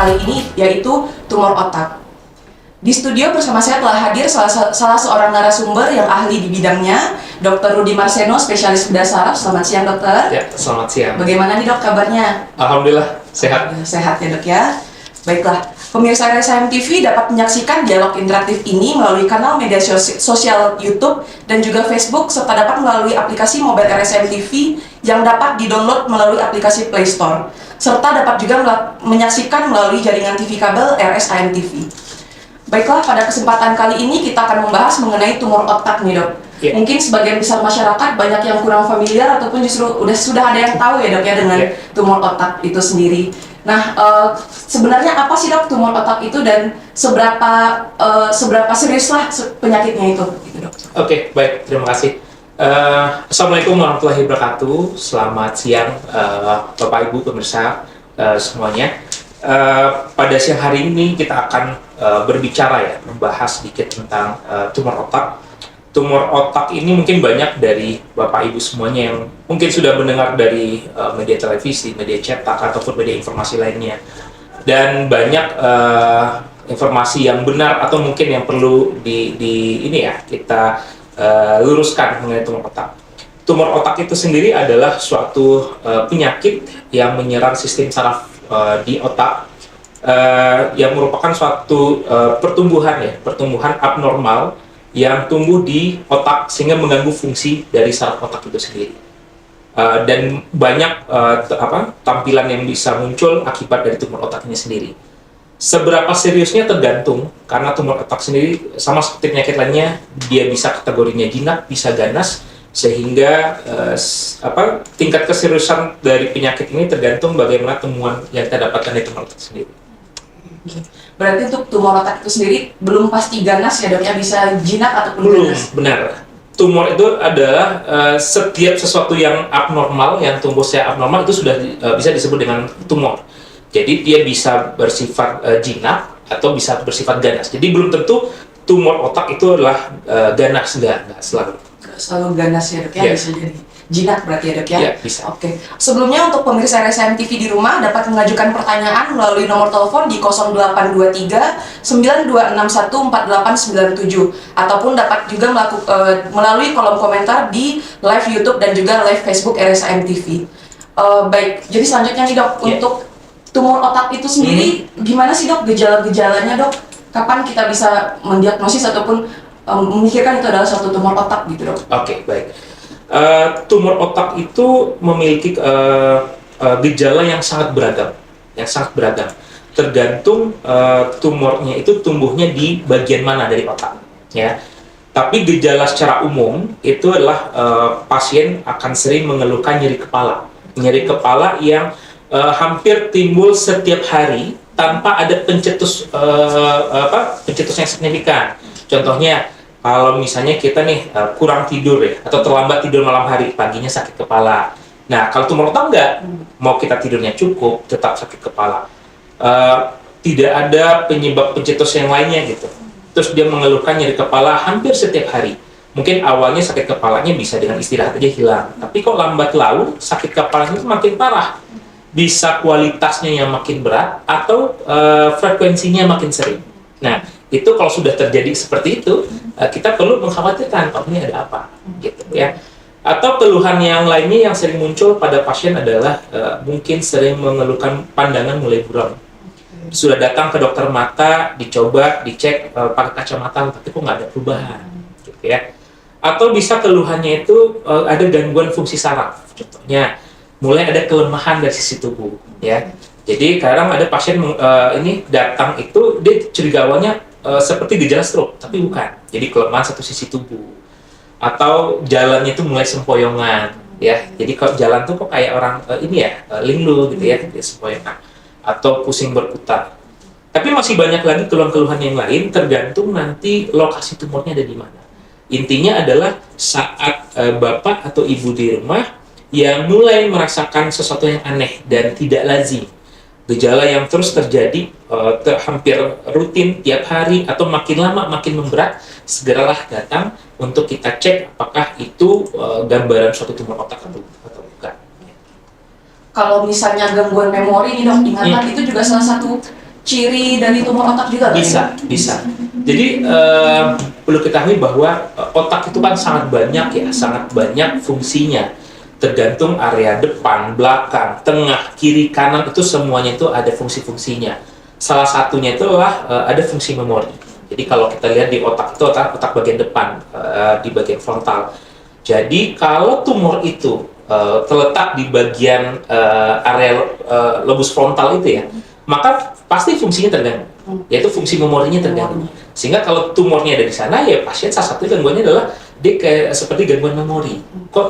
kali ini, yaitu tumor otak. Di studio bersama saya telah hadir salah seorang narasumber yang ahli di bidangnya, Dr. Rudy Marseno, spesialis bedah saraf. Selamat siang, dokter. Ya, selamat siang. Bagaimana nih dok kabarnya? Alhamdulillah, sehat. Sehat ya dok ya. Baiklah, pemirsa RSIM TV dapat menyaksikan dialog interaktif ini melalui kanal media sosial YouTube dan juga Facebook, serta dapat melalui aplikasi mobile RSIM TV yang dapat didownload melalui aplikasi Play Store, serta dapat juga menyaksikan melalui jaringan TV kabel RSIM TV. Baiklah, pada kesempatan kali ini kita akan membahas mengenai tumor otak nih dok. Mungkin sebagian besar masyarakat banyak yang kurang familiar ataupun justru sudah ada yang tahu ya dok ya dengan tumor otak itu sendiri. Nah, sebenarnya apa sih dok tumor otak itu dan seberapa seriuslah penyakitnya itu, gitu dok? Oke, baik, terima kasih. Assalamualaikum warahmatullahi wabarakatuh. Selamat siang, Bapak Ibu pemirsa semuanya. Pada siang hari ini kita akan berbicara ya, membahas sedikit tentang tumor otak. Tumor otak ini mungkin banyak dari Bapak Ibu semuanya yang mungkin sudah mendengar dari media televisi, media cetak, ataupun media informasi lainnya. Dan banyak informasi yang benar atau mungkin yang perlu kita luruskan mengenai tumor otak. Tumor otak itu sendiri adalah suatu penyakit yang menyerang sistem saraf di otak, yang merupakan suatu pertumbuhan abnormal yang tumbuh di otak sehingga mengganggu fungsi dari saraf otak itu sendiri. Dan banyak tampilan yang bisa muncul akibat dari tumor otak ini sendiri. Seberapa seriusnya tergantung, karena tumor otak sendiri sama seperti penyakit lainnya, dia bisa kategorinya jinak, bisa ganas, sehingga tingkat keseriusan dari penyakit ini tergantung bagaimana temuan yang kita dapatkan dari tumor otak sendiri. Berarti untuk tumor otak itu sendiri belum pasti ganas ya dok ya, bisa jinak ataupun belum ganas? Benar. Tumor itu adalah setiap sesuatu yang abnormal, yang tumbuh secara abnormal itu sudah bisa disebut dengan tumor. Jadi dia bisa bersifat jinak atau bisa bersifat ganas. Jadi belum tentu tumor otak itu adalah ganas, enggak selalu. Selalu ganas ya dok ya, bisa jadi jinak berarti ya dok ya? Iya, bisa. Oke. Sebelumnya untuk pemirsa RSIM TV di rumah dapat mengajukan pertanyaan melalui nomor telepon di 0823 9261 4897 ataupun dapat juga melalui kolom komentar di live YouTube dan juga live Facebook RSIM TV. Baik, jadi selanjutnya nih dok, untuk tumor otak itu sendiri gimana sih dok gejala-gejalanya dok? Kapan kita bisa mendiagnosis ataupun memikirkan itu adalah suatu tumor otak gitu dok? Oke, baik. Tumor otak itu memiliki gejala yang sangat beragam, tergantung tumornya itu tumbuhnya di bagian mana dari otak, ya. Tapi gejala secara umum itu adalah pasien akan sering mengeluhkan nyeri kepala yang hampir timbul setiap hari tanpa ada pencetus yang signifikan. Contohnya, kalau misalnya kita nih kurang tidur ya, atau terlambat tidur malam hari, paginya sakit kepala. Nah, kalau tumor otak enggak, mau kita tidurnya cukup, tetap sakit kepala. Tidak ada penyebab pencetus yang lainnya gitu. Terus dia mengeluhkan nyeri kepala hampir setiap hari. Mungkin awalnya sakit kepalanya bisa dengan istirahat aja hilang. Tapi kok lambat laun sakit kepalanya itu makin parah. Bisa kualitasnya yang makin berat atau frekuensinya makin sering. Nah, itu kalau sudah terjadi seperti itu, kita perlu mengkhawatirkan, oh ini ada apa, gitu ya. Atau keluhan yang lainnya yang sering muncul pada pasien adalah mungkin sering mengeluhkan pandangan mulai buram. Sudah datang ke dokter mata, dicoba, dicek pakai kacamata, tapi kok nggak ada perubahan, gitu ya. Atau bisa keluhannya itu ada gangguan fungsi saraf, contohnya mulai ada kelemahan dari sisi tubuh, ya. Jadi kadang ada pasien ini datang itu dia curiga awalnya seperti gejala stroke, tapi bukan. Jadi kelemahan satu sisi tubuh, atau jalannya itu mulai sempoyongan, ya. Jadi kalau jalan tuh kok kayak orang linglung gitu ya, dia sempoyongan, atau pusing berputar. Tapi masih banyak lagi keluhan-keluhan yang lain, tergantung nanti lokasi tumornya ada di mana. Intinya adalah saat bapak atau ibu di rumah yang mulai merasakan sesuatu yang aneh dan tidak lazim, gejala yang terus terjadi hampir rutin tiap hari atau makin lama makin memberat, segeralah datang untuk kita cek apakah itu gambaran suatu tumor otak atau bukan. Kalau misalnya gangguan memori nih dok, ingatan itu juga salah satu ciri dari tumor otak juga nggak sih? Bisa. Jadi perlu ketahui bahwa otak itu kan sangat banyak fungsinya. Tergantung area depan, belakang, tengah, kiri, kanan itu semuanya itu ada fungsi-fungsinya. Salah satunya itu adalah ada fungsi memori. Jadi kalau kita lihat di otak itu otak bagian depan, di bagian frontal. Jadi kalau tumor itu terletak di bagian area lobus frontal itu ya, maka pasti fungsinya terganggu, yaitu fungsi memorinya terganggu. Sehingga kalau tumornya ada di sana, ya pasien salah satu gangguannya adalah dia kayak seperti gangguan memori. Kok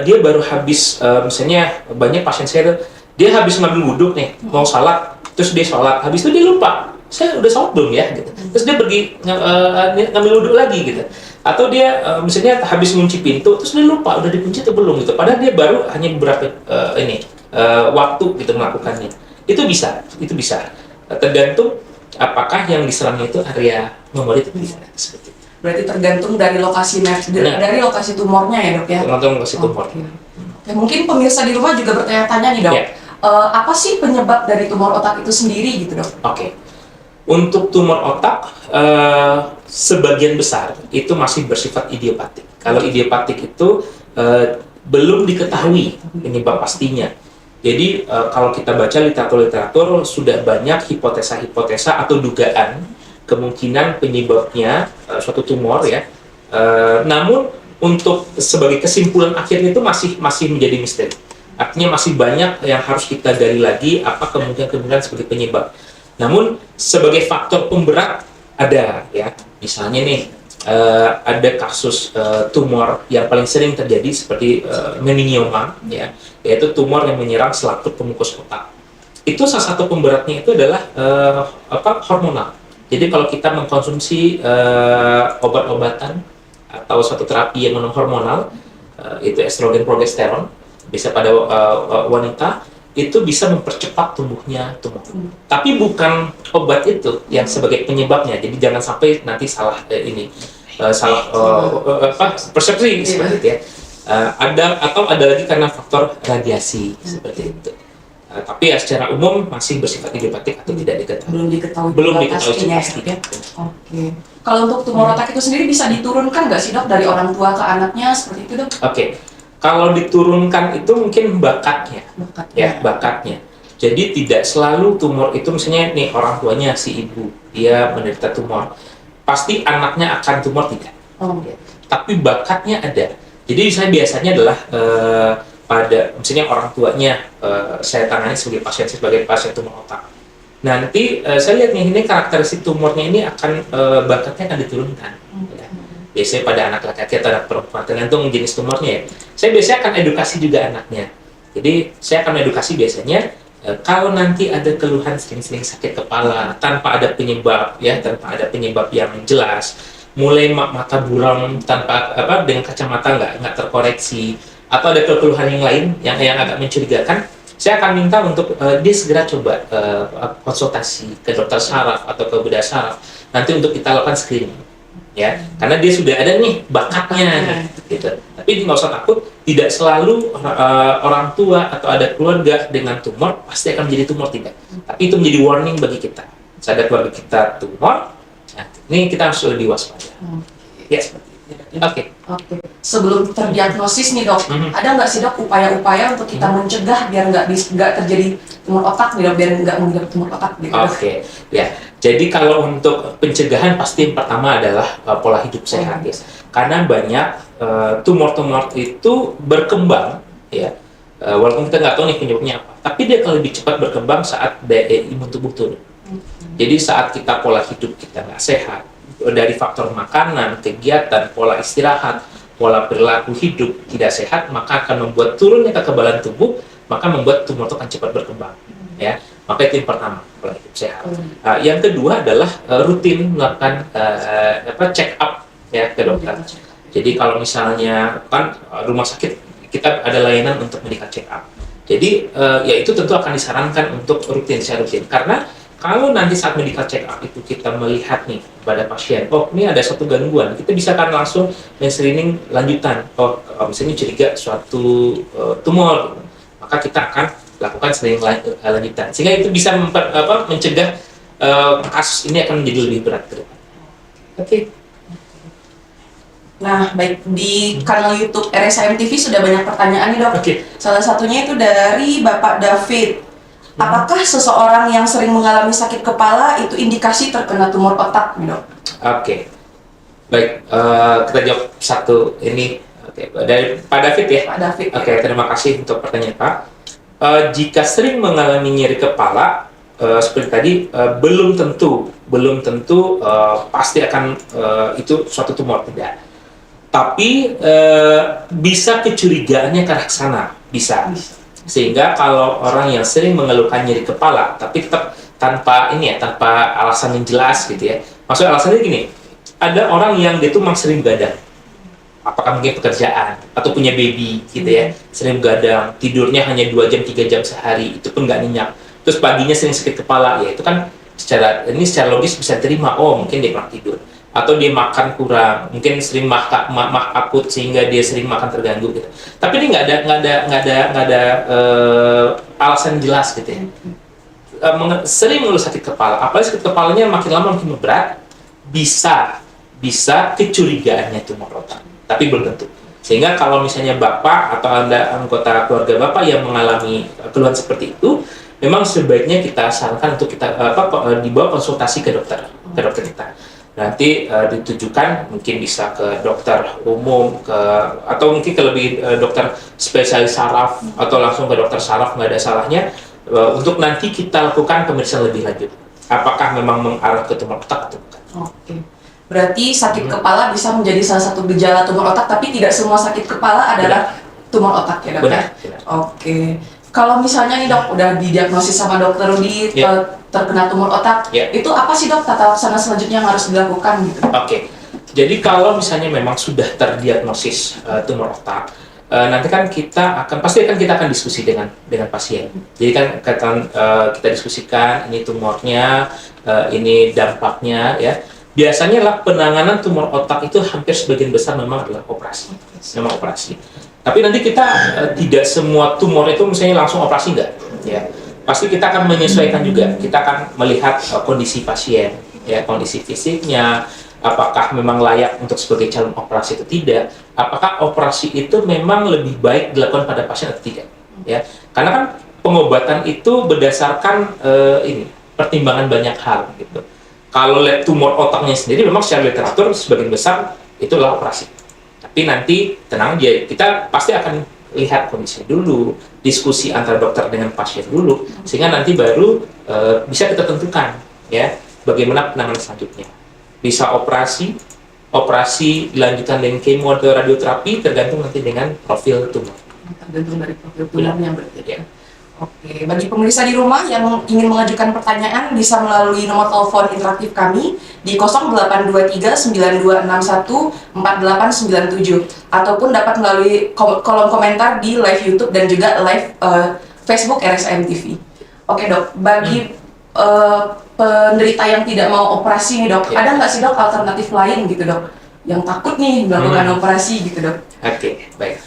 dia baru habis, misalnya banyak pasien saya dia habis ngambil wudhu nih, mau salat, terus dia sholat, habis itu dia lupa, saya udah sholat belum ya, gitu. Terus dia pergi ngambil wudhu lagi, gitu. Atau dia misalnya habis ngunci pintu, terus dia lupa udah dikunci atau belum, gitu. Padahal dia baru hanya beberapa waktu gitu melakukannya. Itu bisa. Tergantung apakah yang diserangnya itu area memori itu bisa seperti itu. Berarti tergantung dari lokasi dari lokasi tumornya ya, Dok ya. Tergantung lokasi tumor. Oke, mungkin pemirsa di rumah juga bertanya-tanya nih, Dok. Ya. Apa sih penyebab dari tumor otak itu sendiri gitu, Dok? Oke. Untuk tumor otak sebagian besar itu masih bersifat idiopatik. Kalau idiopatik itu belum diketahui penyebab pastinya. Jadi kalau kita baca literatur sudah banyak hipotesa atau dugaan kemungkinan penyebabnya suatu tumor ya. Namun untuk sebagai kesimpulan akhirnya itu masih menjadi misteri. Artinya masih banyak yang harus kita gali lagi apa kemungkinan sebagai penyebab. Namun sebagai faktor pemberat ada ya. Misalnya nih ada kasus tumor yang paling sering terjadi seperti meningioma ya, yaitu tumor yang menyerang selaput pemukus otak. Itu salah satu pemberatnya itu adalah hormonal. Jadi kalau kita mengkonsumsi obat-obatan atau suatu terapi yang non-hormonal, itu estrogen progesteron, bisa pada wanita, itu bisa mempercepat tumbuhnya tumor. Tapi bukan obat itu yang sebagai penyebabnya. Jadi jangan sampai nanti salah persepsi seperti itu ya. Ada lagi karena faktor radiasi seperti itu. Tapi ya secara umum masih bersifat idiopatik atau tidak diketahui. Belum diketahui pasti. Ya. Oke. Kalau untuk tumor otak itu sendiri bisa diturunkan nggak sih, Dok, dari orang tua ke anaknya seperti itu, Dok? Oke. Kalau diturunkan itu mungkin bakatnya. Jadi tidak selalu tumor itu misalnya nih orang tuanya si ibu dia menderita tumor, pasti anaknya akan tumor tidak. Tapi bakatnya ada. Jadi saya biasanya adalah pada misalnya orang tuanya saya tangani sebagai pasien tumor otak. Nanti saya lihat nih ini karakteristik tumornya ini akan bakatnya akan diturunkan. Ya. Biasanya pada anak laki-laki atau anak perempuan, tergantung jenis tumornya ya. Saya biasanya akan edukasi juga anaknya. Jadi saya akan edukasi biasanya kalau nanti ada keluhan sering-sering sakit kepala tanpa ada penyebab yang jelas, mulai mata buram tanpa dengan kacamata nggak terkoreksi, atau ada keluhan yang lain yang agak mencurigakan, saya akan minta untuk dia segera coba konsultasi ke dokter saraf atau ke bedah saraf nanti untuk kita lakukan screening. Ya, karena dia sudah ada nih bakatnya, gitu. Tapi nggak usah takut, tidak selalu orang tua atau ada keluarga dengan tumor pasti akan menjadi tumor, tidak. Tapi itu menjadi warning bagi kita. Ada keluarga kita tumor, nah, ini kita harus lebih waspada. Ya, seperti itu. Oke. Sebelum terdiagnosis nih, Dok, ada nggak sih, Dok, upaya-upaya untuk kita mencegah biar nggak terjadi tumor otak, biar nggak mengidap tumor otak? Gitu. Oke. Ya. Jadi kalau untuk pencegahan pasti yang pertama adalah pola hidup sehat ya. Karena banyak tumor-tumor itu berkembang ya. Walaupun kita nggak tahu nih penyebabnya apa, tapi dia akan lebih cepat berkembang saat daya imun tubuh turun. Jadi saat kita pola hidup kita nggak sehat, dari faktor makanan, kegiatan, pola istirahat, pola perilaku hidup tidak sehat, maka akan membuat turunnya kekebalan tubuh, maka membuat tumor itu akan cepat berkembang. Ya, maka itu yang pertama, pola hidup sehat. Yang kedua adalah rutin melakukan check up ya ke dokter. Jadi kalau misalnya kan rumah sakit kita ada layanan untuk medical check up. Jadi ya itu tentu akan disarankan untuk secara rutin. Karena kalau nanti saat medical check up itu kita melihat nih pada pasien, oh ini ada suatu gangguan, kita bisa kan langsung men-screening lanjutan. Oh misalnya curiga suatu tumor, maka kita akan lakukan screening lanjutan. Sehingga itu bisa mencegah kasus ini akan menjadi lebih berat ke depan. Oke. Nah, baik, di kanal YouTube RSIM TV sudah banyak pertanyaan nih, Dok. Oke. Salah satunya itu dari Bapak David. Apakah seseorang yang sering mengalami sakit kepala itu indikasi terkena tumor otak, nih, Dok? Oke. Baik, kita jawab satu ini. Oke, dari Pak David ya. Pak David. Oke, terima kasih untuk pertanyaan Pak. Jika sering mengalami nyeri kepala, seperti tadi, belum tentu pasti akan itu suatu tumor, tidak. Tapi bisa kecurigaannya ke arah sana, bisa. Sehingga kalau orang yang sering mengeluhkan nyeri kepala, tapi tetap tanpa alasan yang jelas gitu ya. Maksudnya alasannya gini, ada orang yang dia tuh memang sering begadang. Apakah mungkin pekerjaan atau punya baby gitu ya, sering begadang, tidurnya hanya 2 jam 3 jam sehari, itu pun nggak nyenyak. Terus paginya sering sakit kepala, ya itu kan secara logis bisa terima, oh mungkin dia kurang tidur. Atau dia makan kurang, mungkin sering mah akut sehingga dia sering makan terganggu gitu. Tapi ini nggak ada alasan jelas gitu ya. Sering mengeluh sakit kepala, apalagi sakit kepalanya makin lama makin berat, bisa kecurigaannya tumor otak, tapi belum tentu. Sehingga kalau misalnya Bapak atau Anda anggota keluarga Bapak yang mengalami keluhan seperti itu, memang sebaiknya kita sarankan untuk kita dibawa konsultasi ke dokter kita. Nanti ditujukan mungkin bisa ke dokter umum atau mungkin ke lebih dokter spesialis saraf atau langsung ke dokter saraf, nggak ada salahnya untuk nanti kita lakukan pemeriksaan lebih lanjut apakah memang mengarah ke tumor otak atau bukan. Oke. Berarti sakit kepala bisa menjadi salah satu gejala tumor otak, tapi tidak semua sakit kepala adalah tumor otak ya, Dok? Benar. Oke. Kalau misalnya nih, Dok, udah didiagnosis sama dokter Rudi terkena tumor otak, itu apa sih, Dok, tata laksana selanjutnya yang harus dilakukan gitu? Oke. Jadi kalau misalnya memang sudah terdiagnosis tumor otak, nanti kan kita akan diskusi dengan pasien. Jadi kan kita diskusikan ini tumornya, ini dampaknya ya. Biasanya lah penanganan tumor otak itu hampir sebagian besar memang adalah operasi. Memang operasi. Tapi nanti kita tidak semua tumor itu misalnya langsung operasi enggak, ya. Pasti kita akan menyesuaikan juga. Kita akan melihat kondisi pasien, ya, kondisi fisiknya, apakah memang layak untuk sebagai calon operasi atau tidak. Apakah operasi itu memang lebih baik dilakukan pada pasien atau tidak, ya. Karena kan pengobatan itu berdasarkan pertimbangan banyak hal gitu. Kalau lihat tumor otaknya sendiri memang secara literatur sebagian besar itulah operasi. Tapi nanti tenang aja, kita pasti akan lihat kondisi dulu, diskusi antara dokter dengan pasien dulu, sehingga nanti baru bisa kita tentukan ya bagaimana penanganan selanjutnya. Bisa operasi dilanjutkan dengan kemo atau radioterapi tergantung nanti dengan profil tumor. Tergantung dari profil tumornya berarti ya. Oke, bagi pemirsa di rumah yang ingin mengajukan pertanyaan bisa melalui nomor telepon interaktif kami di 082392614897 ataupun dapat melalui kolom komentar di live YouTube dan juga live Facebook RSIM TV. Oke, Dok, bagi penderita yang tidak mau operasi nih, Dok, ada nggak sih, Dok, alternatif lain gitu, Dok, yang takut nih melakukan operasi gitu, Dok? Oke, baik.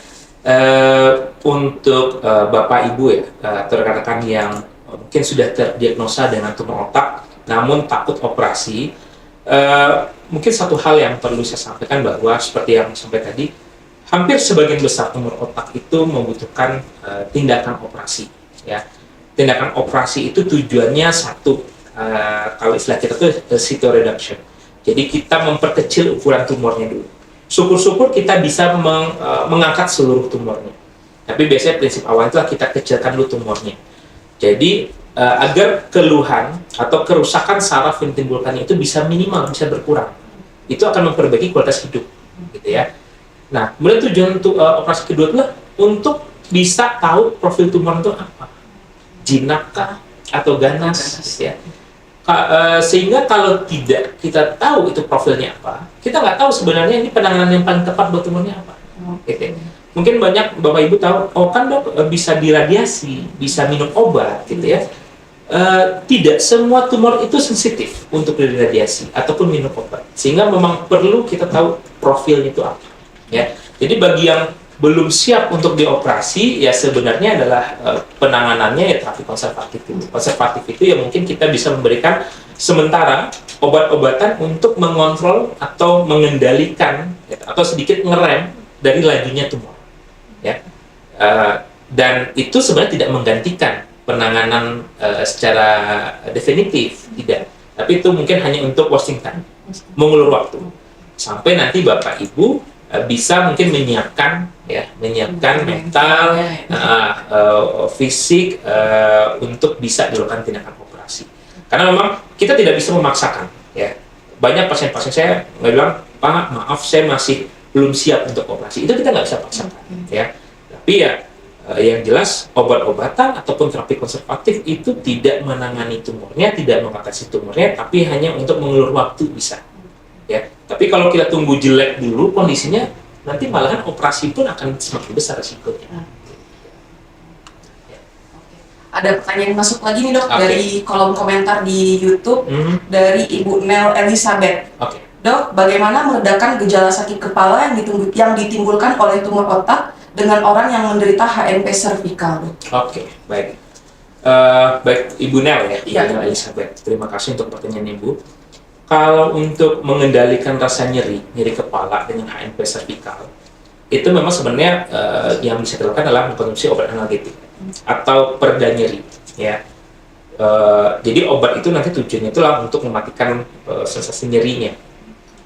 Untuk Bapak Ibu ya, rekan-rekan yang mungkin sudah terdiagnosa dengan tumor otak namun takut operasi, mungkin satu hal yang perlu saya sampaikan bahwa seperti yang sampai tadi, hampir sebagian besar tumor otak itu membutuhkan tindakan operasi ya. Tindakan operasi itu tujuannya satu, kalau istilah kita tuh cytoreduction. Jadi kita memperkecil ukuran tumornya dulu. Syukur-syukur kita bisa mengangkat seluruh tumornya. Tapi biasanya prinsip awal itulah kita kecilkan dulu tumornya. Jadi agar keluhan atau kerusakan saraf yang ditimbulkannya itu bisa minimal, bisa berkurang. Itu akan memperbaiki kualitas hidup, gitu ya. Nah, kemudian tujuan untuk operasi kedua adalah untuk bisa tahu profil tumor itu apa, jinak atau ganas, ya. Sehingga kalau tidak kita tahu itu profilnya apa, kita nggak tahu sebenarnya ini penanganan yang paling tepat buat tumornya apa. Gitu. Mungkin banyak Bapak Ibu tahu, oh kan Dok bisa diradiasi, bisa minum obat gitu ya. Tidak semua tumor itu sensitif untuk diradiasi ataupun minum obat. Sehingga memang perlu kita tahu profilnya itu apa. Ya. Jadi bagi yang belum siap untuk dioperasi, ya sebenarnya adalah penanganannya ya terapi konservatif. Konservatif itu ya mungkin kita bisa memberikan sementara obat-obatan untuk mengontrol atau mengendalikan ya, atau sedikit ngerem dari lajunya tumor. Ya. Dan itu sebenarnya tidak menggantikan penanganan secara definitif, tidak. Tapi itu mungkin hanya untuk wasting time, mengulur waktu. Sampai nanti Bapak Ibu bisa mungkin menyiapkan mental, fisik untuk bisa dilakukan tindakan operasi. Karena memang kita tidak bisa memaksakan. Ya, banyak pasien-pasien saya nggak bilang, Pak, maaf saya masih belum siap untuk operasi. Itu kita nggak bisa paksakan. Ya, tapi ya yang jelas obat-obatan ataupun terapi konservatif itu tidak menangani tumornya, tidak mengatasi tumornya, tapi hanya untuk mengulur waktu bisa. Ya, tapi kalau kita tunggu jelek dulu kondisinya, nanti malahan operasi pun akan semakin besar resikonya. Ada pertanyaan masuk lagi nih dok, Oke. dari kolom komentar di YouTube dari Ibu Nel Elizabeth. Oke. Dok, bagaimana meredakan gejala sakit kepala yang ditimbulkan oleh tumor otak dengan orang yang menderita HNP cervical? Oke, baik. Baik, Ibu Nel ya, Iya. Ibu Nel Elizabeth. Terima kasih untuk pertanyaan Ibu. Kalau untuk mengendalikan rasa nyeri kepala dengan HNP cervical, itu memang sebenarnya yang bisa dilakukan adalah mengkonsumsi obat analgetik atau pereda nyeri. Ya. Jadi obat itu nanti tujuannya itulah untuk mematikan sensasi nyerinya.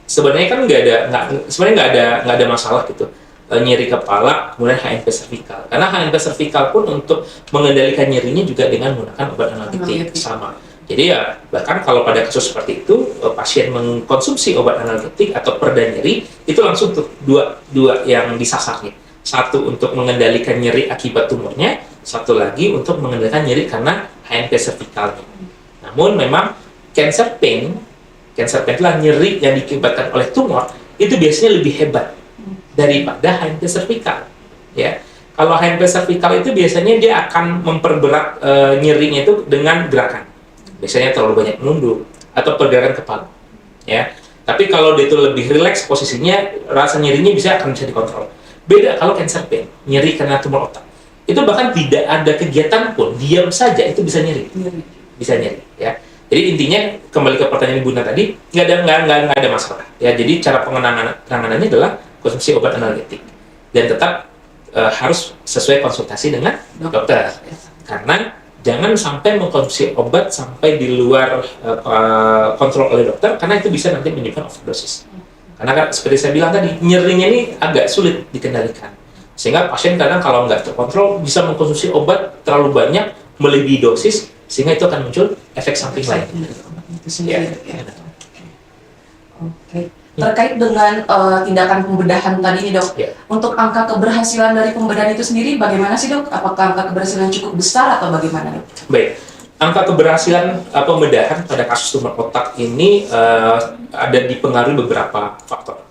Sebenarnya kan nggak ada masalah gitu. Nyeri kepala, kemudian HNP cervical. Karena HNP cervical pun untuk mengendalikan nyerinya juga dengan menggunakan obat analgetik sama. Jadi ya bahkan kalau pada kasus seperti itu pasien mengkonsumsi obat analgetik atau pereda nyeri itu langsung tuh dua yang disasarnya. Satu untuk mengendalikan nyeri akibat tumornya, satu lagi untuk mengendalikan nyeri karena HNP cervicalnya. Namun memang cancer pain itulah nyeri yang diakibatkan oleh tumor itu biasanya lebih hebat daripada HNP cervical. Ya. Kalau HNP cervical itu biasanya dia akan memperberat nyerinya itu dengan gerakan. Biasanya terlalu banyak menunduk atau pergerakan kepala. Ya. Tapi kalau dia itu lebih rileks posisinya, rasa nyerinya bisa dikontrol. Beda kalau cancer pain, nyeri karena tumor otak. Itu bahkan tidak ada kegiatan pun, diam saja itu bisa nyeri. Bisa nyeri, ya. Jadi intinya kembali ke pertanyaan Bunda tadi, nggak ada masalah. Ya, jadi cara penanganannya adalah konsumsi obat analgetik dan tetap harus sesuai konsultasi dengan dokter. Karena jangan sampai mengkonsumsi obat sampai di luar kontrol oleh dokter, karena itu bisa nanti menyebabkan overdosis. Karena kan, seperti saya bilang tadi, nyerinya ini agak sulit dikendalikan. Sehingga pasien kadang kalau nggak terkontrol bisa mengkonsumsi obat terlalu banyak, melebihi dosis, sehingga itu akan muncul efek samping lain. Ya. Oke. Terkait dengan tindakan pembedahan tadi nih dok, untuk angka keberhasilan dari pembedahan itu sendiri bagaimana sih dok? Apakah angka keberhasilan cukup besar atau bagaimana dok? Baik, angka keberhasilan pembedahan pada kasus tumor otak ini ada dipengaruhi beberapa faktor.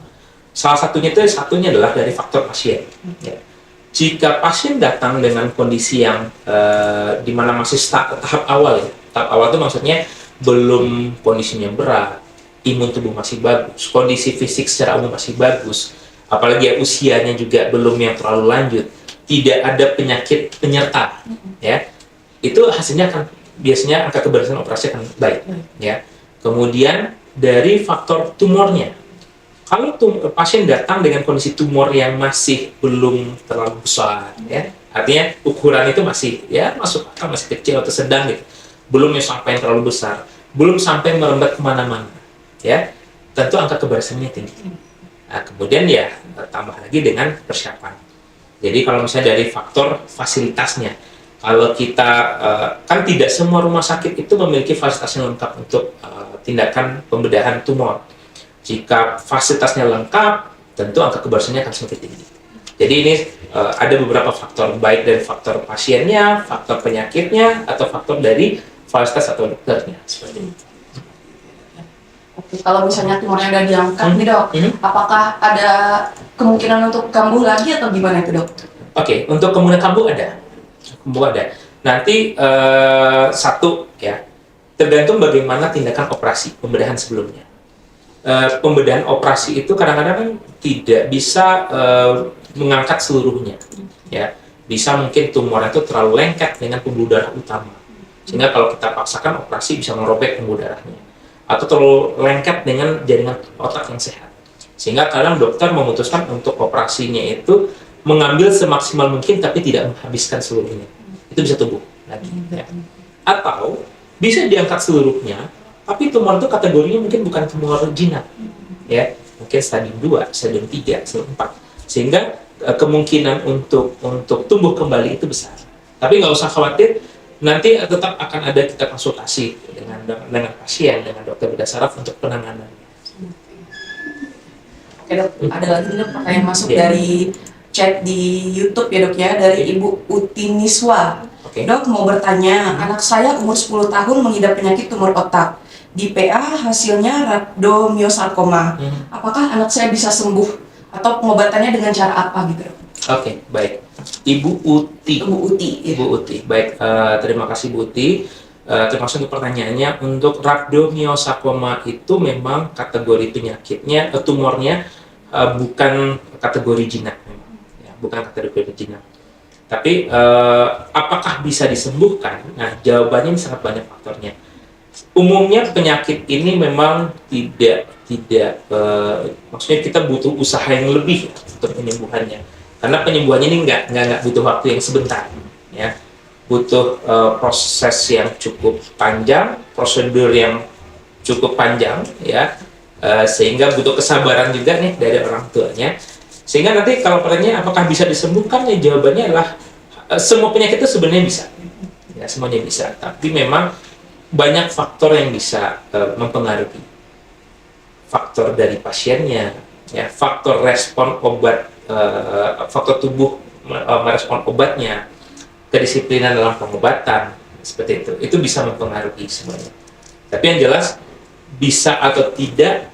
Salah satunya adalah dari faktor pasien. Ya. Jika pasien datang dengan kondisi yang di mana masih tahap awal, tahap awal itu maksudnya belum kondisinya berat, imun tubuh masih bagus, kondisi fisik secara umum masih bagus, apalagi ya usianya juga belum yang terlalu lanjut, tidak ada penyakit penyerta, ya, itu hasilnya akan biasanya angka keberhasilan operasi akan baik, ya. Kemudian dari faktor tumornya, kalau pasien datang dengan kondisi tumor yang masih belum terlalu besar, ya, artinya ukuran itu masih ya masuk akal, masih kecil atau sedang gitu, belum sampai yang terlalu besar, belum sampai merembet kemana-mana. Ya, tentu angka keberhasilannya tinggi. Nah, kemudian ya tambah lagi dengan persiapan. Jadi kalau misalnya dari faktor fasilitasnya, kalau kita kan tidak semua rumah sakit itu memiliki fasilitas yang lengkap untuk tindakan pembedahan tumor. Jika fasilitasnya lengkap, tentu angka keberhasilannya akan semakin tinggi. Jadi ini ada beberapa faktor, baik dari faktor pasiennya, faktor penyakitnya, atau faktor dari fasilitas atau dokternya seperti itu. Oke, kalau misalnya tumornya udah diangkat nih dok, apakah ada kemungkinan untuk kambuh lagi atau gimana itu dok? Oke, untuk kemungkinan kambuh ada. Nanti satu ya, tergantung bagaimana tindakan operasi pembedahan sebelumnya. Pembedahan operasi itu kadang-kadang kan tidak bisa mengangkat seluruhnya, ya. Bisa mungkin tumornya itu terlalu lengket dengan pembuluh darah utama, sehingga kalau kita paksakan operasi bisa merobek pembuluh darahnya, atau terlalu lengket dengan jaringan otak yang sehat, sehingga kadang dokter memutuskan untuk operasinya itu mengambil semaksimal mungkin tapi tidak menghabiskan seluruhnya, itu bisa tumbuh lagi, ya. Atau bisa diangkat seluruhnya tapi tumor itu kategorinya mungkin bukan tumor jinak, ya, mungkin stadium 2, stadium 3, stadium 4, sehingga kemungkinan untuk tumbuh kembali itu besar. Tapi nggak usah khawatir, nanti tetap akan ada kita konsultasi dengan pasien, dengan dokter bedah saraf untuk penanganan. Oke dok, ada lagi nih dok pertanyaan masuk Iya. dari chat di YouTube ya dok ya, dari Ibu Utiniswa. Oke. Dok mau bertanya, anak saya umur 10 tahun mengidap penyakit tumor otak. Di PA hasilnya rhabdomyosarcoma. Apakah anak saya bisa sembuh? Atau pengobatannya dengan cara apa gitu dok? Oke, baik. Ibu Uti. Ibu Uti. Ya. Ibu Uti, baik. Terima kasih Bu Uti. Terima kasih untuk pertanyaannya. Untuk rhabdomyosarcoma itu memang kategori penyakitnya, tumornya bukan kategori jinak, memang. Ya, bukan kategori jinak. Tapi apakah bisa disembuhkan? Nah, jawabannya sangat banyak faktornya. Umumnya penyakit ini memang tidak maksudnya kita butuh usaha yang lebih untuk penyembuhannya, karena penyembuhannya ini nggak butuh waktu yang sebentar, ya, butuh proses yang cukup panjang, prosedur yang cukup panjang, ya, sehingga butuh kesabaran juga nih dari orang tuanya, sehingga nanti kalau pertanyaan apakah bisa disembuhkan, ya jawabannya adalah semua penyakit itu sebenarnya bisa, ya, semuanya bisa, tapi memang banyak faktor yang bisa mempengaruhi. Faktor dari pasiennya, ya, faktor respon obat, faktor tubuh merespon obatnya, kedisiplinan dalam pengobatan, seperti itu bisa mempengaruhi semuanya. Tapi yang jelas bisa atau tidak,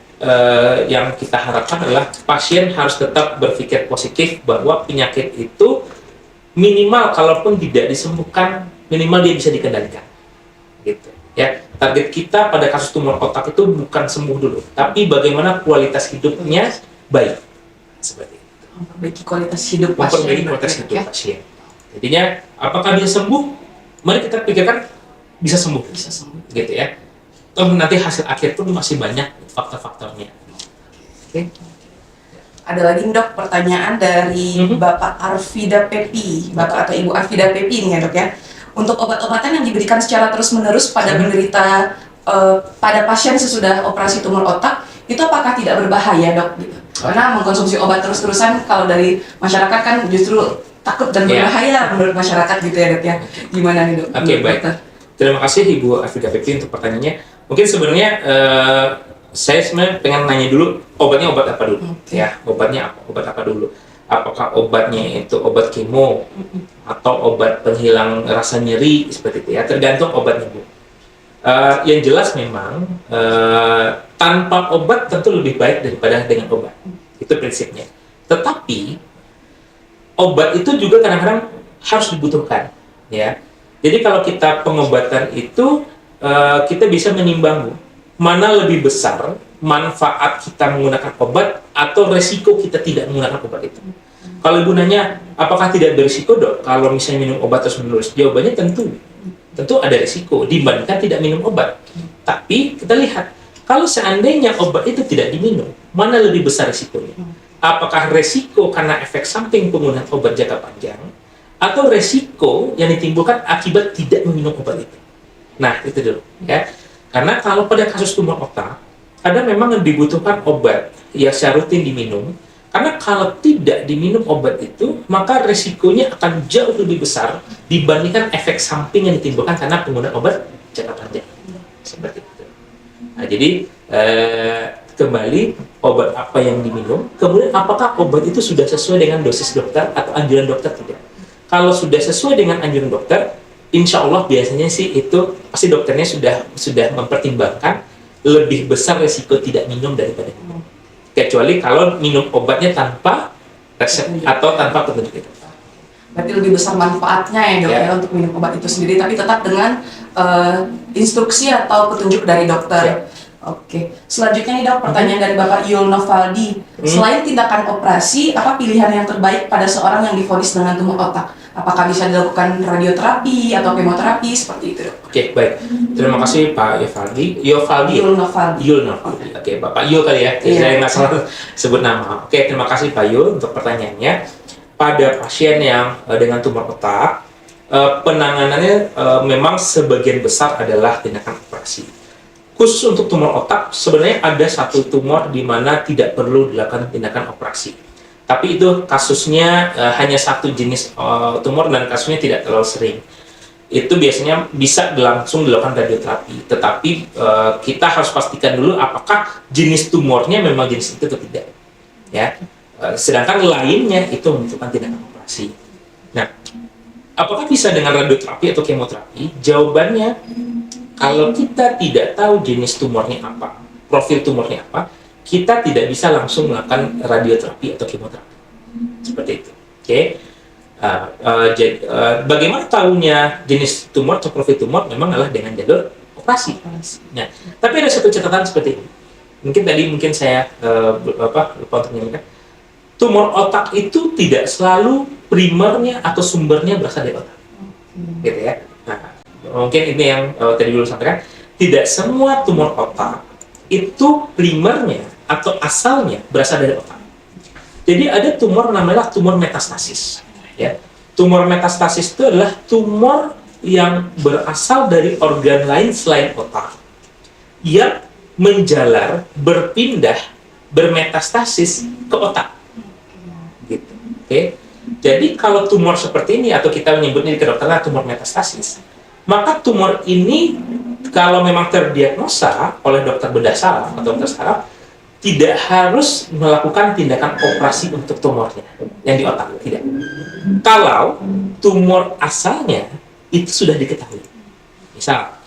yang kita harapkan adalah pasien harus tetap berpikir positif bahwa penyakit itu minimal kalaupun tidak disembuhkan, minimal dia bisa dikendalikan, gitu. Ya, target kita pada kasus tumor otak itu bukan sembuh dulu, tapi bagaimana kualitas hidupnya baik, seperti itu. Memperbaiki kualitas hidup pasien. Memperbaiki kualitas hidup pasien. Jadinya, apakah bisa sembuh? Mari kita pikirkan bisa sembuh, Bisa sembuh. gitu ya. Toh nanti hasil akhir pun masih banyak faktor-faktornya. Oke. Ada lagi dok pertanyaan dari Bapak Arvida Pepi, Bapak atau Ibu Arvida Pepi ini ya dok ya. Untuk obat-obatan yang diberikan secara terus-menerus pada penderita, pada pasien sesudah operasi tumor otak, itu apakah tidak berbahaya dok? Gitu. Karena mengkonsumsi obat terus-terusan kalau dari masyarakat kan justru takut dan berbahaya menurut masyarakat gitu ya dok ya. Gimana nih dok? Oke, baik. Terima kasih Ibu Arvida Pepi untuk pertanyaannya. Mungkin sebenarnya saya sebenarnya pengen nanya dulu, obatnya obat apa dulu? Ya, obatnya apa? Obat apa dulu? Apakah obatnya itu obat kemo atau obat penghilang rasa nyeri, seperti itu ya, tergantung obatnya Bu. Yang jelas memang tanpa obat tentu lebih baik daripada dengan obat, itu prinsipnya. Tetapi obat itu juga kadang-kadang harus dibutuhkan, ya. Jadi kalau kita pengobatan itu kita bisa menimbang Bu, mana lebih besar manfaat kita menggunakan obat atau resiko kita tidak menggunakan obat itu. Kalau Ibu nanya, apakah tidak berisiko dok kalau misalnya minum obat terus-menerus? Jawabannya tentu ada risiko dibandingkan tidak minum obat. Tapi kita lihat, kalau seandainya obat itu tidak diminum, mana lebih besar risikonya? Apakah resiko karena efek samping penggunaan obat jangka panjang, atau resiko yang ditimbulkan akibat tidak meminum obat itu? Nah, itu dulu, ya. Karena kalau pada kasus tumor otak, kadang memang dibutuhkan obat yang secara rutin diminum. Karena kalau tidak diminum obat itu, maka resikonya akan jauh lebih besar dibandingkan efek samping yang ditimbulkan karena penggunaan obat jangka panjang. Seperti itu. Nah, jadi kembali obat apa yang diminum, kemudian apakah obat itu sudah sesuai dengan dosis dokter atau anjuran dokter tidak? Kalau sudah sesuai dengan anjuran dokter, insya Allah biasanya sih itu pasti dokternya sudah mempertimbangkan lebih besar resiko tidak minum daripada minum. Kecuali kalau minum obatnya tanpa resep atau tanpa petunjuk itu. Berarti lebih besar manfaatnya ya dok ya untuk minum obat itu sendiri, tapi tetap dengan instruksi atau petunjuk dari dokter. Oke, selanjutnya nih dok, pertanyaan dari Bapak Yul Novaldi. Selain tindakan operasi, apa pilihan yang terbaik pada seorang yang divonis dengan tumor otak? Apakah bisa dilakukan radioterapi atau kemoterapi seperti itu dok? Oke, baik. Terima kasih Pak Yovaldi. Yovaldi. Yul Novaldi. Yul Novaldi. Oke, Bapak Yul kali ya. Iya. Saya nggak salah sebut nama. Oke, terima kasih Pak Yul untuk pertanyaannya. Pada pasien yang dengan tumor otak, penanganannya memang sebagian besar adalah tindakan operasi. Khusus untuk tumor otak, sebenarnya ada satu tumor di mana tidak perlu dilakukan tindakan operasi. Tapi itu kasusnya hanya satu jenis tumor dan kasusnya tidak terlalu sering. Itu biasanya bisa langsung dilakukan radioterapi. Tetapi kita harus pastikan dulu apakah jenis tumornya memang jenis itu atau tidak. Ya. Sedangkan lainnya itu membutuhkan tindakan operasi. Nah, apakah bisa dengan radioterapi atau kemoterapi? Jawabannya, kalau kita tidak tahu jenis tumornya apa, profil tumornya apa, kita tidak bisa langsung melakukan radioterapi atau kemoterapi. Seperti itu. Oke. Bagaimana tahunya jenis tumor atau profil tumor? Memang adalah dengan jalur operasi. Nah, tapi ada satu catatan seperti ini. Mungkin saya lupa untuk menyampaikan. Tumor otak itu tidak selalu primernya atau sumbernya berasal dari otak. Gitu ya. Nah, mungkin ini yang tadi dulu sampaikan, tidak semua tumor otak itu primernya atau asalnya berasal dari otak. Jadi ada tumor namanya tumor metastasis. Ya. Tumor metastasis itu adalah tumor yang berasal dari organ lain selain otak, yang menjalar, berpindah, bermetastasis ke otak. Gitu. Oke. Jadi kalau tumor seperti ini, atau kita menyebutnya di kedokteran tumor metastasis, maka tumor ini kalau memang terdiagnosa oleh dokter bedah saraf atau dokter saraf, tidak harus melakukan tindakan operasi untuk tumornya yang di otak, tidak. Kalau tumor asalnya itu sudah diketahui. Misal,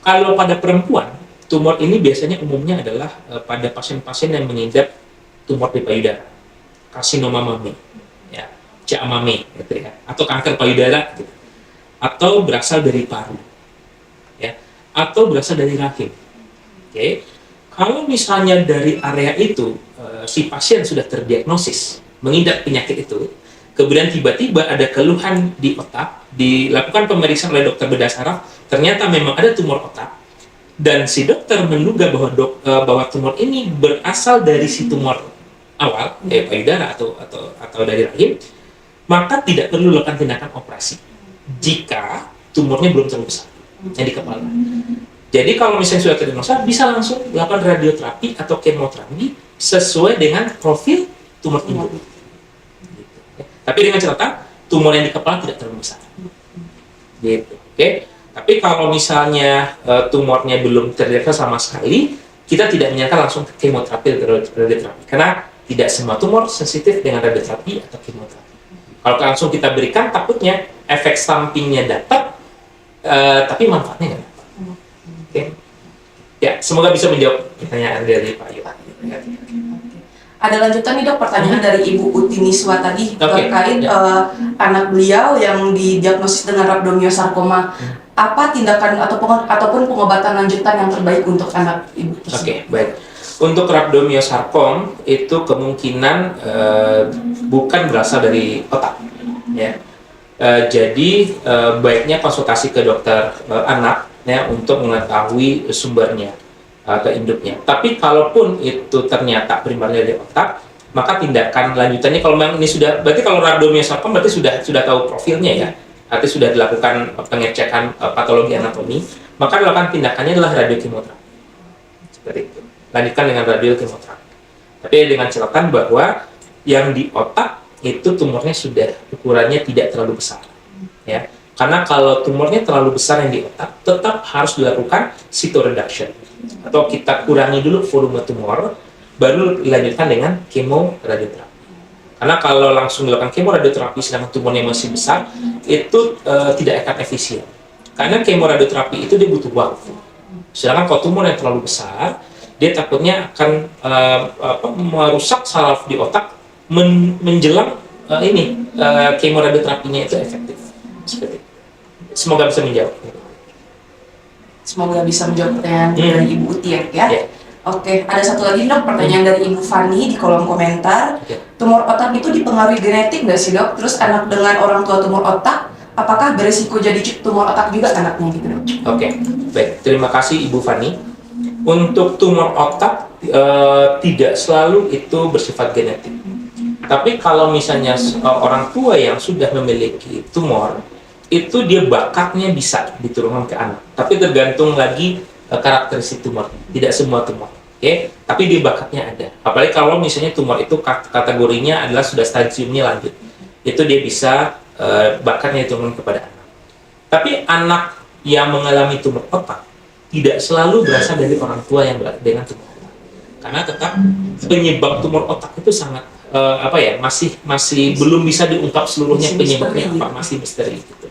kalau pada perempuan, tumor ini biasanya umumnya adalah pada pasien-pasien yang mengidap tumor di payudara, karsinoma mami, ya, CA-mami, gitu ya, atau kanker payudara, gitu. Atau berasal dari paru, ya, atau berasal dari rahim. Oke, kalau misalnya dari area itu si pasien sudah terdiagnosis mengidap penyakit itu, kemudian tiba-tiba ada keluhan di otak, dilakukan pemeriksaan oleh dokter bedah saraf, ternyata memang ada tumor otak, dan si dokter menduga bahwa tumor ini berasal dari si tumor awal, payudara atau dari rahim, maka tidak perlu lakukan tindakan operasi jika tumornya belum terlalu besar yang di kepala. Jadi kalau misalnya sudah terdiagnosa, bisa langsung melakukan radioterapi atau kemoterapi sesuai dengan profil tumor itu. Tapi dengan catatan, tumor yang di kepala tidak terlalu besar. Gitu. Oke. Tapi kalau misalnya tumornya belum terdiagnosa sama sekali, kita tidak menyarankan langsung ke kemoterapi atau radioterapi. Karena tidak semua tumor sensitif dengan radioterapi atau kemoterapi. Kalau langsung kita berikan, takutnya efek sampingnya dapat, tapi manfaatnya nggak dapat. Oke. Ya, semoga bisa menjawab pertanyaan dari Pak Yu. Ada lanjutan nih dok, pertanyaan dari Ibu Utiniswa tadi terkait anak beliau yang didiagnosis dengan rhabdomyosarcoma. Apa tindakan ataupun pengobatan lanjutan yang terbaik untuk anak ibu tersebut? Oke, baik. Untuk rhabdomyosarkom itu kemungkinan bukan berasal dari otak, ya. Jadi baiknya konsultasi ke dokter anak, ya, untuk mengetahui sumbernya atau induknya. Tapi kalaupun itu ternyata primernya dari otak, maka tindakan lanjutannya, kalau memang ini sudah, berarti kalau rhabdomyosarkom berarti sudah tahu profilnya, ya, artinya sudah dilakukan pengecekan patologi anatomi, maka dilakukan tindakannya adalah radiokimoterapi. Seperti itu. Lanjutkan dengan radiokimoterapi. Tapi dengan catatan bahwa yang di otak itu tumornya sudah ukurannya tidak terlalu besar, ya. Karena kalau tumornya terlalu besar yang di otak, tetap harus dilakukan cytoreduction, atau kita kurangi dulu volume tumor, baru dilanjutkan dengan kemoradioterapi. Karena kalau langsung dilakukan kemoradioterapi sedangkan tumornya masih besar, itu tidak akan efisien. Karena kemoradioterapi itu dia butuh waktu. Sedangkan kalau tumor yang terlalu besar, dia takutnya akan merusak saraf di otak menjelang kemoradioterapinya itu efektif. Seperti itu. Semoga bisa menjawab. Semoga bisa menjawab pertanyaan dari Ibu Uti ya, Dok, ya. Ya. Oke, ada satu lagi Dok, pertanyaan dari Ibu Fani di kolom komentar. Ya. Tumor otak itu dipengaruhi genetik nggak sih Dok? Terus anak dengan orang tua tumor otak, apakah beresiko jadi tumor otak juga anaknya gitu Dok? Oke, baik. Terima kasih Ibu Fani. Untuk tumor otak tidak selalu itu bersifat genetik. Tapi kalau misalnya orang tua yang sudah memiliki tumor, itu dia bakatnya bisa diturunkan ke anak. Tapi tergantung lagi karakteristik tumor. Tidak semua tumor. Oke, tapi dia bakatnya ada. Apalagi kalau misalnya tumor itu kategorinya adalah sudah stadiumnya lanjut. Itu dia bisa bakatnya diturunkan kepada anak. Tapi anak yang mengalami tumor otak tidak selalu berasal dari orang tua yang dengan tumor otak. Karena tetap penyebab tumor otak itu sangat masih belum bisa diungkap seluruhnya penyebabnya apa, masih misteri gitu.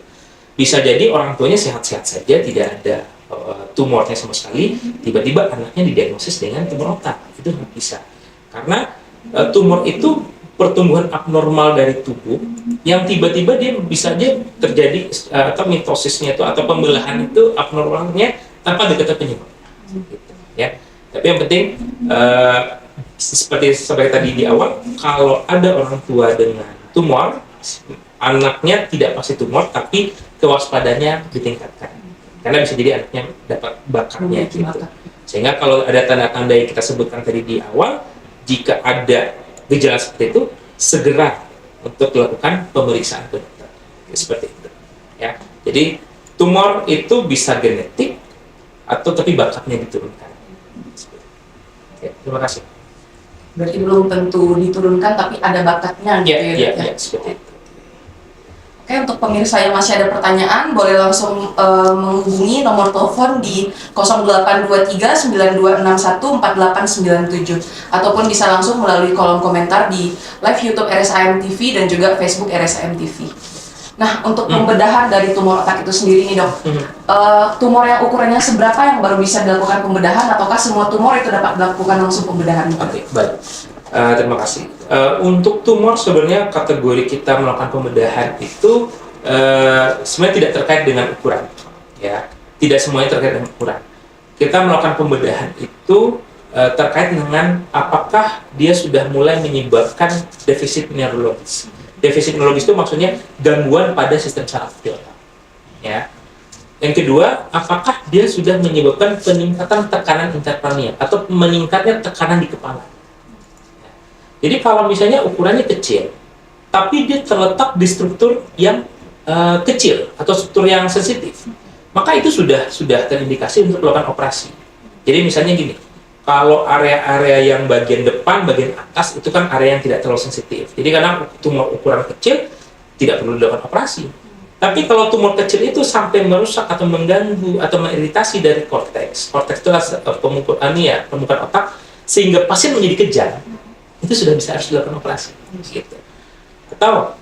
Bisa jadi orang tuanya sehat-sehat saja, tidak ada tumornya sama sekali, tiba-tiba anaknya didiagnosis dengan tumor otak. Itu nggak bisa. Karena tumor itu pertumbuhan abnormal dari tubuh yang tiba-tiba dia bisa aja terjadi atau mitosisnya itu atau pembelahan itu abnormalnya tanpa diketahui penyebab. Gitu, ya. Tapi yang penting seperti tadi di awal, kalau ada orang tua dengan tumor, anaknya tidak pasti tumor, tapi kewaspadaannya ditingkatkan. Karena bisa jadi anaknya dapat bakatnya gitu. Sehingga kalau ada tanda-tanda yang kita sebutkan tadi di awal, jika ada gejala seperti itu, segera untuk dilakukan pemeriksaan ke dokter. Seperti itu. Ya. Jadi tumor itu bisa genetik atau tapi bakatnya diturunkan. Ya, terima kasih. Berarti belum tentu diturunkan, tapi ada bakatnya gitu ya. Iya, seperti itu. Oke, untuk pemirsa yang masih ada pertanyaan, boleh langsung menghubungi nomor telepon di 0823 9261 4897 ataupun bisa langsung melalui kolom komentar di live YouTube RSIM TV dan juga Facebook RSIM TV. Nah, untuk pembedahan dari tumor otak itu sendiri nih Dok, tumor yang ukurannya seberapa yang baru bisa dilakukan pembedahan, ataukah semua tumor itu dapat dilakukan langsung pembedahan? Oke, baik. Terima kasih. Untuk tumor sebenarnya kategori kita melakukan pembedahan itu sebenarnya tidak terkait dengan ukuran, ya. Tidak semuanya terkait dengan ukuran. Kita melakukan pembedahan itu terkait dengan apakah dia sudah mulai menyebabkan defisit neurologis. Defisit neurologis itu maksudnya gangguan pada sistem saraf di otak, ya. Yang kedua, apakah dia sudah menyebabkan peningkatan tekanan intracranial atau meningkatnya tekanan di kepala. Jadi kalau misalnya ukurannya kecil, tapi dia terletak di struktur yang kecil atau struktur yang sensitif, maka itu sudah terindikasi untuk melakukan operasi. Jadi misalnya gini, kalau area-area yang bagian depan, bagian atas itu kan area yang tidak terlalu sensitif. Jadi karena tumor ukuran kecil tidak perlu dilakukan operasi. Tapi kalau tumor kecil itu sampai merusak atau mengganggu atau mengiritasi dari korteks itu adalah pemukaan otak, sehingga pasien menjadi kejang, itu sudah harus dilakukan operasi. Gitu. Atau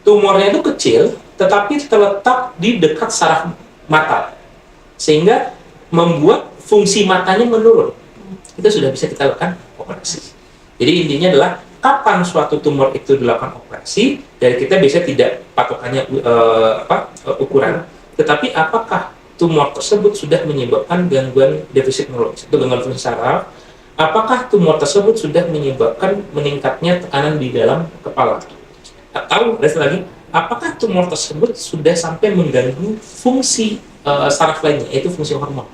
tumornya itu kecil, tetapi terletak di dekat saraf mata, sehingga membuat fungsi matanya menurun. Itu sudah bisa kita lakukan operasi. Jadi intinya adalah kapan suatu tumor itu dilakukan operasi, dari kita biasanya tidak patokannya ukuran, tetapi apakah tumor tersebut sudah menyebabkan gangguan defisit neurologis atau gangguan fungsi saraf, apakah tumor tersebut sudah menyebabkan meningkatnya tekanan di dalam kepala, atau lagi apakah tumor tersebut sudah sampai mengganggu fungsi saraf lainnya, yaitu fungsi hormon.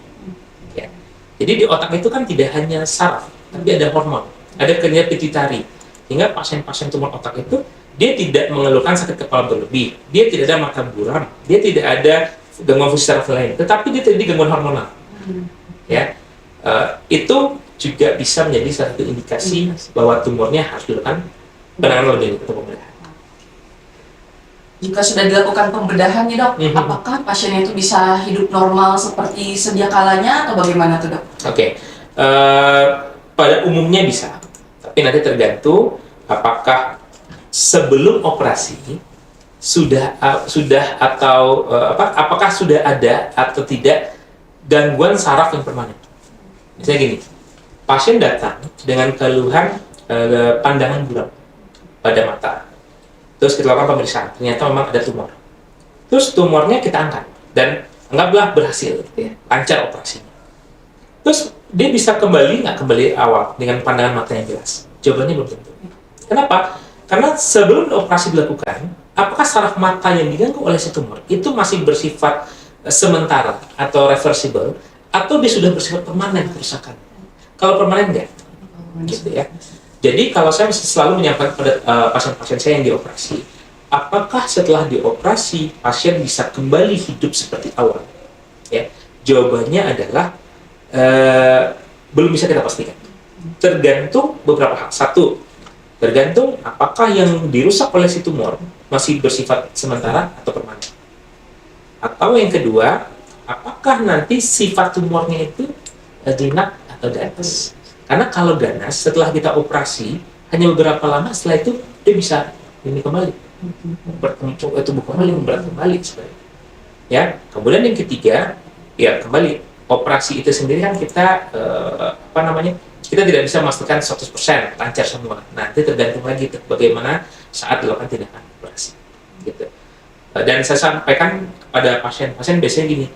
Ya. Jadi di otak itu kan tidak hanya saraf, tapi ada hormon, ada kerja pituitari. Hingga pasien-pasien tumor otak itu dia tidak mengeluhkan sakit kepala berlebih, dia tidak ada mata buram, dia tidak ada gangguan fungsi saraf lain, tetapi dia terjadi gangguan hormonal. Ya, itu juga bisa menjadi salah satu indikasi bahwa tumornya harus dilakukan penanganan lebih lanjut atau pembedahan. Jika sudah dilakukan pembedahan nih Dok, apakah pasiennya itu bisa hidup normal seperti sedia kalanya atau bagaimana tuh Dok? Oke, pada umumnya bisa, tapi nanti tergantung apakah sebelum operasi apakah sudah ada atau tidak gangguan saraf yang permanen. Misalnya gini, pasien datang dengan keluhan pandangan buram pada mata. Terus kita lakukan pemeriksaan, ternyata memang ada tumor. Terus tumornya kita angkat, dan anggaplah berhasil, gitu ya, lancar operasinya. Terus dia bisa kembali nggak kembali awal dengan pandangan mata yang jelas? Jawabannya belum tentu. Kenapa? Karena sebelum operasi dilakukan, apakah saraf mata yang diganggu oleh si tumor itu masih bersifat sementara atau reversible, atau dia sudah bersifat permanen kerusakan? Kalau permanen enggak, gitu ya. Jadi kalau saya selalu menyampaikan pada pasien-pasien saya yang dioperasi, apakah setelah dioperasi pasien bisa kembali hidup seperti awal? Ya, jawabannya adalah belum bisa kita pastikan. Tergantung beberapa hal. Satu, tergantung apakah yang dirusak oleh si tumor masih bersifat sementara atau permanen. Atau yang kedua, apakah nanti sifat tumornya itu jinak atau ganas. Karena kalau ganas, setelah kita operasi, hanya beberapa lama setelah itu dia bisa ini kembali, tubuh kembali, berat kembali sebenarnya. Ya, kemudian yang ketiga, ya kembali operasi itu sendiri kan kita kita tidak bisa memastikan 100% lancar semua. Nanti tergantung lagi bagaimana saat dilakukan tindakan operasi. Gitu. Dan saya sampaikan kepada pasien-pasien biasanya gini,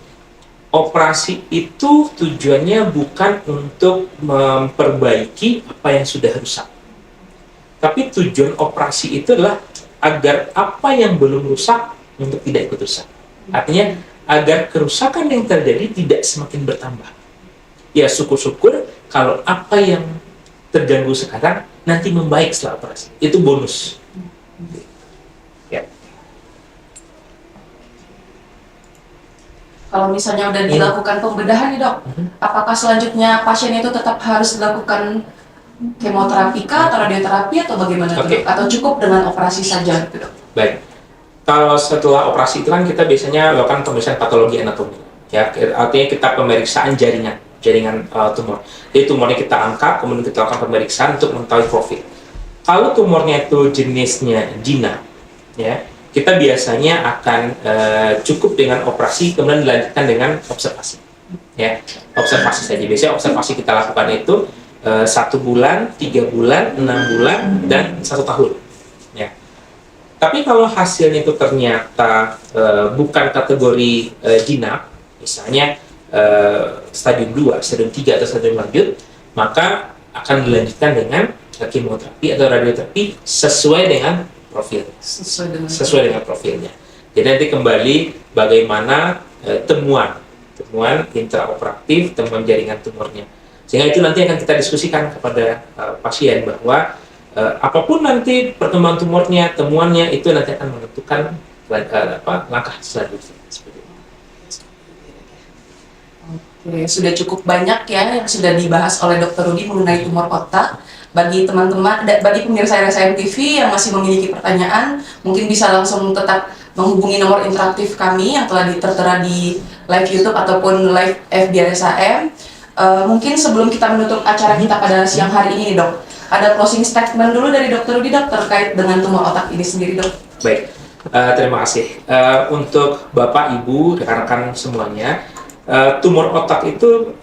operasi itu tujuannya bukan untuk memperbaiki apa yang sudah rusak. Tapi tujuan operasi itu adalah agar apa yang belum rusak untuk tidak ikut rusak. Artinya agar kerusakan yang terjadi tidak semakin bertambah. Ya syukur-syukur kalau apa yang terganggu sekarang nanti membaik setelah operasi. Itu bonus. Ya. Kalau misalnya udah dilakukan pembedahan nih dok, apakah selanjutnya pasien itu tetap harus dilakukan kemoterapi kah, atau radioterapi, atau bagaimana tuh, dok? Atau cukup dengan operasi saja gitu dok? Baik. Kalau setelah operasi itu kan kita biasanya lakukan pemeriksaan patologi anatomi. Ya, artinya kita pemeriksaan jaringan tumor. Jadi tumornya kita angkat, kemudian kita lakukan pemeriksaan untuk mengetahui profil. Kalau tumornya itu jenisnya jinak, ya, kita biasanya akan cukup dengan operasi, kemudian dilanjutkan dengan observasi. Ya, observasi saja. Biasanya observasi kita lakukan itu 1 bulan, 3 bulan, 6 bulan, dan 1 tahun. Ya. Tapi kalau hasilnya itu ternyata bukan kategori jinak, misalnya stadium 2, stadium 3, atau stadium lanjut, maka akan dilanjutkan dengan kemoterapi atau radioterapi sesuai dengan profil. Sesuai dengan profilnya. Jadi nanti kembali bagaimana temuan intraoperatif, temuan jaringan tumornya. Sehingga itu nanti akan kita diskusikan kepada pasien bahwa apapun nanti perkembangan tumornya, temuannya itu nanti akan menentukan langkah selanjutnya. Oke, sudah cukup banyak ya yang sudah dibahas oleh Dr. Rudi mengenai tumor otak. Bagi teman-teman, bagi pemirsa RSCM TV yang masih memiliki pertanyaan, mungkin bisa langsung tetap menghubungi nomor interaktif kami yang telah tertera di live YouTube ataupun live FB RSCM. Mungkin sebelum kita menutup acara kita pada siang hari ini, dok, ada closing statement dulu dari Dr. Rudi, dok, terkait dengan tumor otak ini sendiri, dok. Baik, terima kasih. Untuk Bapak, Ibu, rekan-rekan semuanya, tumor otak itu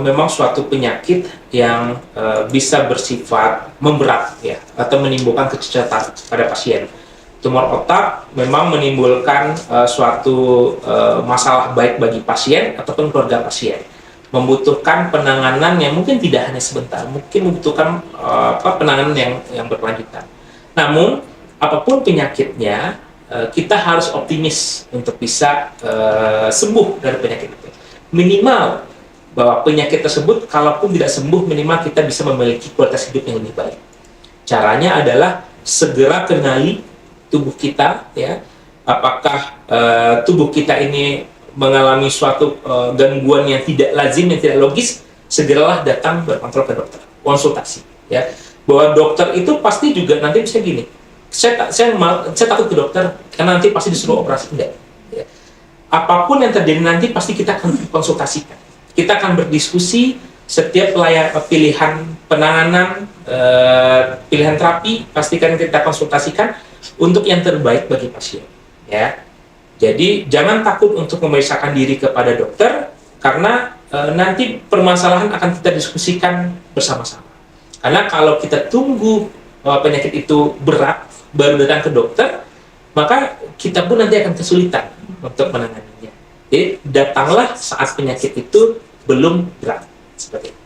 memang suatu penyakit yang bisa bersifat memberat, ya, atau menimbulkan kecacatan pada pasien. Tumor otak memang menimbulkan suatu masalah baik bagi pasien ataupun keluarga pasien. Membutuhkan penanganan yang mungkin tidak hanya sebentar, mungkin membutuhkan penanganan yang berkelanjutan. Namun, apapun penyakitnya, kita harus optimis untuk bisa sembuh dari penyakit itu. Minimal bahwa penyakit tersebut, kalaupun tidak sembuh, minimal kita bisa memiliki kualitas hidup yang lebih baik. Caranya adalah segera kenali tubuh kita, ya, apakah tubuh kita ini mengalami suatu gangguan yang tidak lazim, yang tidak logis, segeralah datang berkontrol ke dokter, konsultasi, ya. Bahwa dokter itu pasti juga nanti bisa gini, saya takut ke dokter karena nanti pasti disuruh operasi, enggak, ya. Apapun yang terjadi nanti pasti kita akan konsultasikan, kita akan berdiskusi setiap pilihan penanganan, pilihan terapi, pastikan kita konsultasikan untuk yang terbaik bagi pasien, ya. Jadi jangan takut untuk memeriksakan diri kepada dokter, karena nanti permasalahan akan kita diskusikan bersama-sama. Karena kalau kita tunggu penyakit itu berat baru datang ke dokter, maka kita pun nanti akan kesulitan untuk menanganinya. Jadi datanglah saat penyakit itu belum berat. Seperti itu.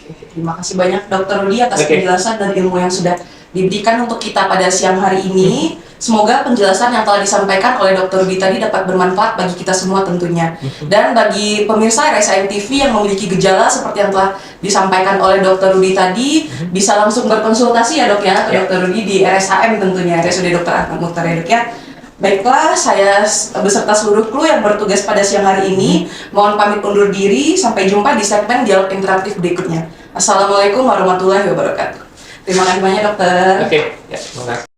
Oke, terima kasih banyak Dokter Rudi atas Oke. penjelasan dan ilmu yang sudah diberikan untuk kita pada siang hari ini. Semoga penjelasan yang telah disampaikan oleh Dokter Rudi tadi dapat bermanfaat bagi kita semua tentunya. Dan bagi pemirsa RSIM TV yang memiliki gejala seperti yang telah disampaikan oleh Dokter Rudi tadi, bisa langsung berkonsultasi ya Dok ya ke Ya. Dokter Rudi di RSHM tentunya, RSUD Dr. Ahmad Mukhtar ya Dok ya. Baiklah, saya beserta seluruh kru yang bertugas pada siang hari ini mohon pamit undur diri. Sampai jumpa di segmen dialog interaktif berikutnya. Assalamualaikum warahmatullahi wabarakatuh. Terima kasih banyak dokter. Oke, ya, terima kasih.